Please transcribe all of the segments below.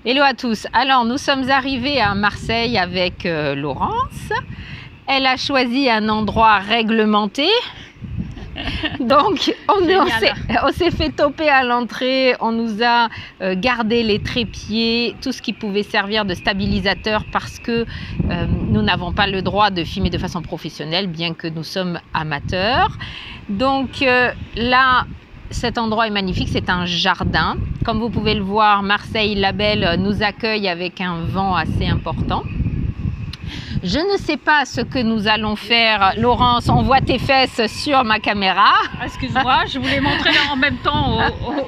Hello à tous. Alors, nous sommes arrivés à Marseille avec Laurence. Elle a choisi un endroit réglementé. Donc, on s'est fait toper à l'entrée. On nous a gardé les trépieds, tout ce qui pouvait servir de stabilisateur parce que nous n'avons pas le droit de filmer de façon professionnelle, bien que nous sommes amateurs. Donc là, cet endroit est magnifique, c'est un jardin. Comme vous pouvez le voir, Marseille la Belle nous accueille avec un vent assez important. Je ne sais pas ce que nous allons faire. Laurence, on voit tes fesses sur ma caméra. Excuse-moi, je voulais montrer en même temps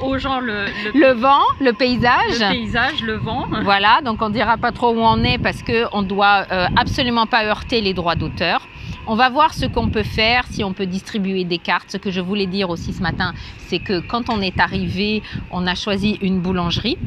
aux gens le vent, le paysage. Le paysage, le vent. Voilà, donc on ne dira pas trop où on est parce qu'on ne doit absolument pas heurter les droits d'auteur. On va voir ce qu'on peut faire, si on peut distribuer des cartes. Ce que je voulais dire aussi ce matin, c'est que quand on est arrivé, on a choisi une boulangerie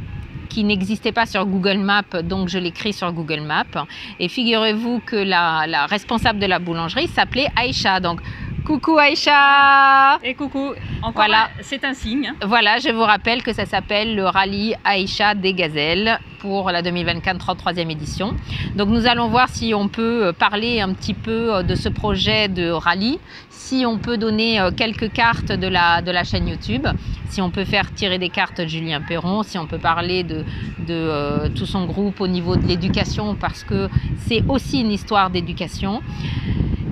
qui n'existait pas sur Google Maps, donc je l'ai créé sur Google Maps. Et figurez-vous que la responsable de la boulangerie s'appelait Aïcha. Donc, coucou Aïcha! Et coucou! Encore voilà. C'est un signe. Voilà, je vous rappelle que ça s'appelle le rallye Aïcha des Gazelles pour la 2024 33e édition. Donc nous allons voir si on peut parler un petit peu de ce projet de rallye, si on peut donner quelques cartes de la chaîne YouTube, si on peut faire tirer des cartes de Julien Perron, si on peut parler de tout son groupe au niveau de l'éducation, parce que c'est aussi une histoire d'éducation.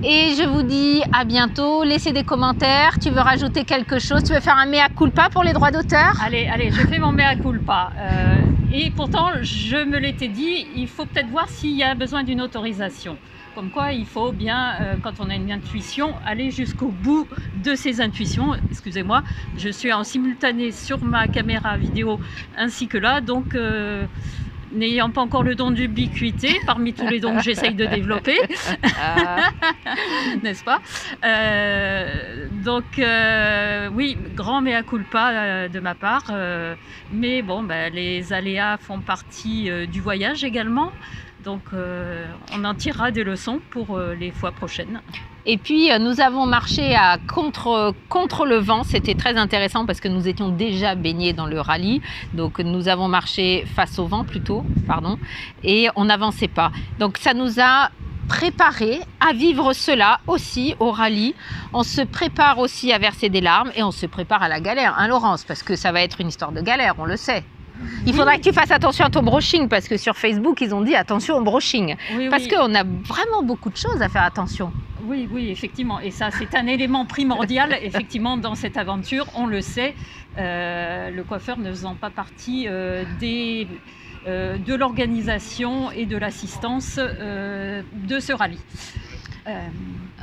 Et je vous dis à bientôt. Laissez des commentaires. Tu veux rajouter quelque chose? Tu veux faire un mea culpa pour les droits d'auteur? Allez, je fais mon mea culpa. Et pourtant, je me l'étais dit, il faut peut-être voir s'il y a besoin d'une autorisation. Comme quoi, il faut bien, quand on a une intuition, aller jusqu'au bout de ses intuitions. Excusez-moi, je suis en simultané sur ma caméra vidéo ainsi que là, donc... n'ayant pas encore le don d'ubiquité, parmi tous les dons que j'essaye de développer, n'est-ce pas? Donc, oui, grand mea culpa de ma part, mais bon, les aléas font partie du voyage également, donc on en tirera des leçons pour les fois prochaines. Et puis nous avons marché contre le vent, c'était très intéressant parce que nous étions déjà baignés dans le rallye, donc nous avons marché face au vent plutôt, pardon, et on n'avançait pas. Donc ça nous a préparé à vivre cela aussi au rallye. On se prépare aussi à verser des larmes et on se prépare à la galère, hein Laurence, parce que ça va être une histoire de galère, on le sait. Il faudra que tu fasses attention à ton brushing parce que sur Facebook, ils ont dit attention au brushing. Oui, parce qu'on a vraiment beaucoup de choses à faire attention. Oui, oui, effectivement. Et ça, c'est un élément primordial, effectivement, dans cette aventure. On le sait, le coiffeur ne faisant pas partie de l'organisation et de l'assistance de ce rallye.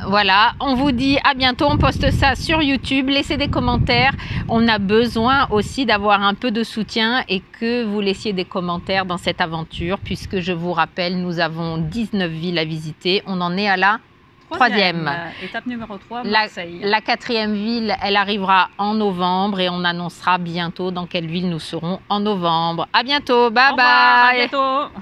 Voilà, on vous dit à bientôt, on poste ça sur YouTube, laissez des commentaires, on a besoin aussi d'avoir un peu de soutien et que vous laissiez des commentaires dans cette aventure puisque je vous rappelle, nous avons 19 villes à visiter, on en est à la troisième. Étape numéro 3, Marseille. La quatrième ville, elle arrivera en novembre et on annoncera bientôt dans quelle ville nous serons en novembre. À bientôt, bye bye. Au revoir, à bientôt.